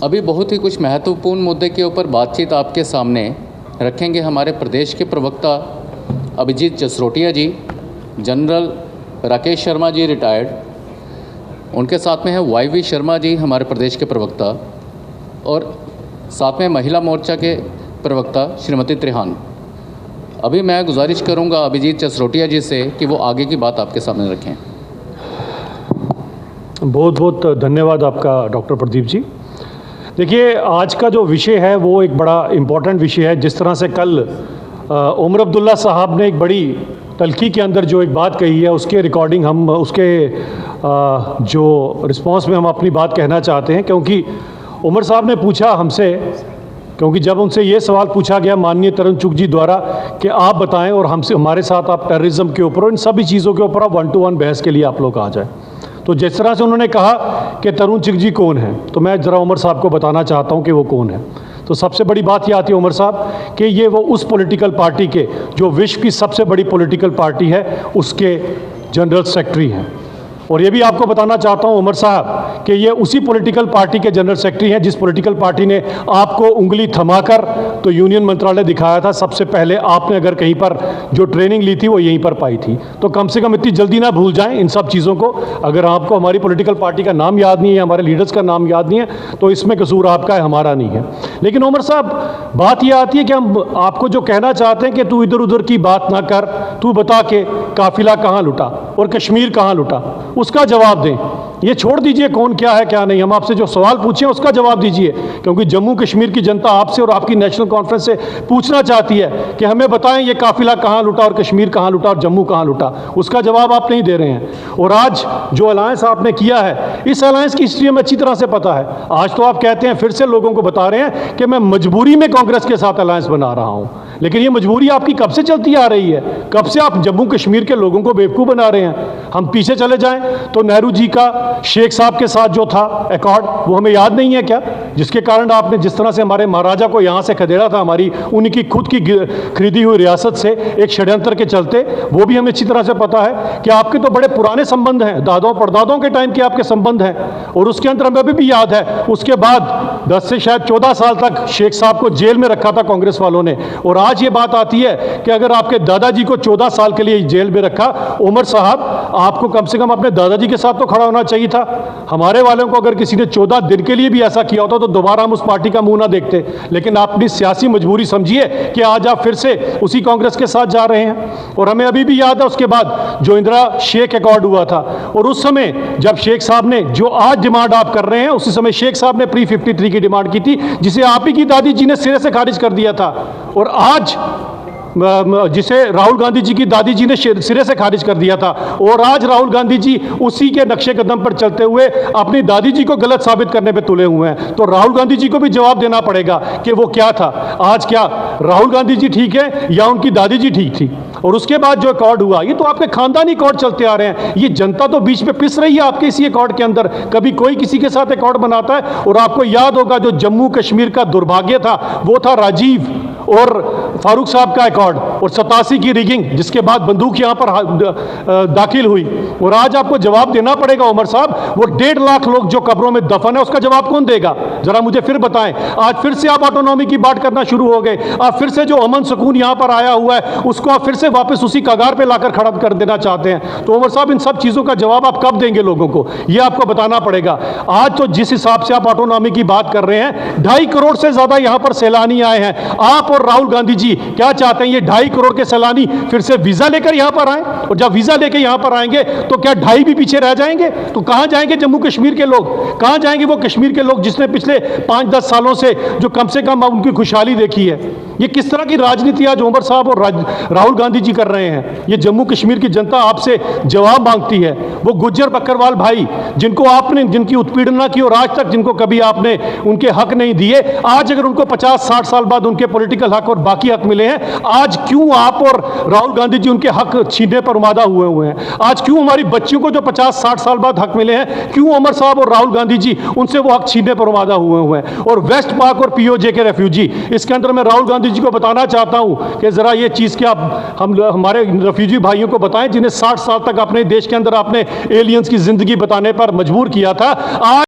अभी बहुत ही कुछ महत्वपूर्ण मुद्दे के ऊपर बातचीत आपके सामने रखेंगे हमारे प्रदेश के प्रवक्ता अभिजीत जसरोटिया जी, जनरल राकेश शर्मा जी रिटायर्ड, उनके साथ में है YV शर्मा जी हमारे प्रदेश के प्रवक्ता, और साथ में महिला मोर्चा के प्रवक्ता श्रीमती त्रिहान। अभी मैं गुजारिश करूंगा अभिजीत जसरोटिया जी से कि वो आगे की बात आपके सामने रखें। बहुत बहुत धन्यवाद आपका डॉक्टर प्रदीप जी। देखिए, आज का जो विषय है वो एक बड़ा इम्पोर्टेंट विषय है। जिस तरह से कल उमर अब्दुल्ला साहब ने एक बड़ी तल्खी के अंदर जो एक बात कही है, उसके रिकॉर्डिंग हम उसके जो रिस्पांस में हम अपनी बात कहना चाहते हैं। क्योंकि उमर साहब ने पूछा हमसे, क्योंकि जब उनसे ये सवाल पूछा गया माननीय तरुण चुग जी द्वारा कि आप बताएं और हमसे हमारे साथ आप टेररिज्म के ऊपर और इन सभी चीज़ों के ऊपर आप 1-to-1 बहस के लिए आप लोग आ जाए, तो जिस तरह से उन्होंने कहा कि तरुण चुग जी कौन है, तो मैं ज़रा उमर साहब को बताना चाहता हूं कि वो कौन है। तो सबसे बड़ी बात ये आती है उमर साहब कि ये वो उस पॉलिटिकल पार्टी के, जो विश्व की सबसे बड़ी पॉलिटिकल पार्टी है, उसके जनरल सेक्रेटरी हैं। और ये भी आपको बताना चाहता हूं उमर साहब कि ये उसी पॉलिटिकल पार्टी के जनरल सेक्रेटरी हैं जिस पॉलिटिकल पार्टी ने आपको उंगली थमाकर तो यूनियन मंत्रालय दिखाया था। सबसे पहले आपने अगर कहीं पर जो ट्रेनिंग ली थी वो यहीं पर पाई थी। तो कम से कम इतनी जल्दी ना भूल जाएं इन सब चीज़ों को। अगर आपको हमारी पॉलिटिकल पार्टी का नाम याद नहीं है, हमारे लीडर्स का नाम याद नहीं है, तो इसमें कसूर आपका है, हमारा नहीं है। लेकिन उमर साहब, बात यह आती है कि हम आपको जो कहना चाहते हैं कि तू इधर उधर की बात ना कर, तू बता के काफिला कहाँ लुटा और कश्मीर कहाँ लुटा, उसका जवाब दें। ये छोड़ दीजिए कौन क्या है क्या नहीं, हम आपसे जो सवाल पूछे उसका जवाब दीजिए। क्योंकि जम्मू कश्मीर की जनता आपसे और आपकी नेशनल कॉन्फ्रेंस से पूछना चाहती है कि हमें बताएं ये काफिला कहाँ लुटा और कश्मीर कहाँ लुटा और जम्मू कहाँ लुटा। उसका जवाब आप नहीं दे रहे हैं। और आज जो अलायंस आपने किया है, इस अलायंस की हिस्ट्री हमें अच्छी तरह से पता है। आज तो आप कहते हैं, फिर से लोगों को बता रहे हैं कि मैं मजबूरी में कांग्रेस के साथ अलायंस बना रहा हूं। लेकिन ये मजबूरी आपकी कब से चलती आ रही है? कब से आप जम्मू कश्मीर के लोगों को बेवकूफ़ बना रहे हैं? हम पीछे चले जाएं तो नेहरू जी का शेख साहब के साथ जो था अकॉर्ड, वो हमें याद नहीं है क्या? जिसके कारण आपने जिस तरह से हमारे महाराजा को यहाँ से खदेड़ा था, हमारी उनकी खुद की खरीदी हुई रियासत से एक षड्यंत्र के चलते, वो भी हमें अच्छी तरह से पता है कि आपके तो बड़े पुराने संबंध हैं, दादों परदादों के टाइम के आपके संबंध हैं। और उसके अंदर हमें अभी भी याद है, उसके बाद 10 से शायद 14 साल तक शेख साहब को जेल में रखा था कांग्रेस वालों ने। और आज ये बात आती है कि अगर आपके दादाजी को 14 साल के लिए जेल में रखा, उमर साहब आपको कम से कम अपने दादाजी के साथ तो खड़ा होना चाहिए था। हमारे वालों को अगर किसी ने 14 दिन के लिए भी ऐसा किया होता तो दोबारा हम उस पार्टी का मुंह ना देखते। लेकिन आपने सियासी मजबूरी समझिए कि आज आप फिर से उसी कांग्रेस के साथ जा रहे हैं। और हमें अभी भी याद है उसके बाद जो इंदिरा शेख अकॉर्ड हुआ था, और उस समय जब शेख साहब ने जो आज डिमांड आप कर रहे हैं, उसी समय शेख साहब ने प्री 53 की डिमांड की थी, जिसे आप ही की दादी जी ने सिरे से खारिज कर दिया था। और आज जिसे राहुल गांधी जी की दादी जी ने सिरे से खारिज कर दिया था, और आज राहुल गांधी जी उसी के नक्शे कदम पर चलते हुए अपनी दादी जी को गलत साबित करने पे तुले हुए हैं। तो राहुल गांधी जी को भी जवाब देना पड़ेगा कि वो क्या था। आज क्या राहुल गांधी जी ठीक है या उनकी दादी जी ठीक थी? और उसके बाद जो अकॉर्ड हुआ, ये तो आपके खानदानी अकॉर्ड चलते आ रहे हैं। ये जनता तो बीच में पिस रही है आपके इसी अकॉर्ड के अंदर। कभी कोई किसी के साथ अकॉर्ड बनाता है। और आपको याद होगा जो जम्मू कश्मीर का दुर्भाग्य था, वो था राजीव और फारूक साहब का अकॉर्ड, और 87 की रिगिंग, जिसके बाद बंदूक यहां पर दाखिल हुई। और आज आपको जवाब देना पड़ेगा उमर साहब, वो 1.5 लाख लोग जो कब्रों में दफन है, उसका जवाब कौन देगा? जरा मुझे फिर बताएं। आज फिर से आप ऑटोनॉमी की बात करना शुरू हो गए। आप फिर से जो अमन सुकून यहां पर आया हुआ है, उसको आप फिर से वापस उसी कगार पे लाकर खड़ा कर देना चाहते हैं। तो उमर साहब, इन सब चीजों का जवाब आप कब देंगे लोगों को? ये आपको बताना पड़ेगा। आज तो जिस हिसाब से आप ऑटोनॉमी की बात कर रहे हैं, 2.5 करोड़ से ज्यादा यहां पर सैलानी आए हैं। आप और राहुल गांधी जी क्या चाहते हैं? ये 2.5 करोड़ के सैलानी फिर से वीजा लेकर यहां पर आए, और जब वीजा लेकर यहां पर आएंगे तो क्या 2.5 भी पीछे रह जाएंगे? तो कहां जाएंगे जम्मू कश्मीर के लोग? कहां जाएंगे वो कश्मीर के लोग जिसने पिछले 5-10 सालों से जो कम से कम उनकी खुशहाली देखी है? ये किस तरह की राजनीति आज उमर साहब और राहुल गांधी जी कर रहे हैं? ये जम्मू कश्मीर की जनता आपसे जवाब मांगती है। वो गुज्जर बकरवाल भाई जिनको आपने, जिनकी उत्पीड़ना की और आज तक जिनको कभी आपने उनके हक नहीं दिए, आज अगर उनको 50-60 साल बाद उनके पॉलिटिकल हक और बाकी हक मिले हैं, आज क्यों आप और राहुल गांधी जी उनके हक छीनने पर उमादा हुए हैं? आज क्यों हमारी बच्चियों को जो 50-60 साल बाद हक मिले हैं, क्यों उमर साहब और राहुल गांधी जी उनसे वो हक छीनने पर उमादा हुए हैं? और वेस्ट पाक और पीओजे के रेफ्यूजी, इसके अंदर मैं राहुल गांधी जी को बताना चाहता हूं कि जरा ये चीज के आप हमारे रेफ्यूजी भाइयों को बताएं जिन्हें 60 साल तक अपने देश के अंदर आपने एलियंस की जिंदगी बताने पर मजबूर किया था। आज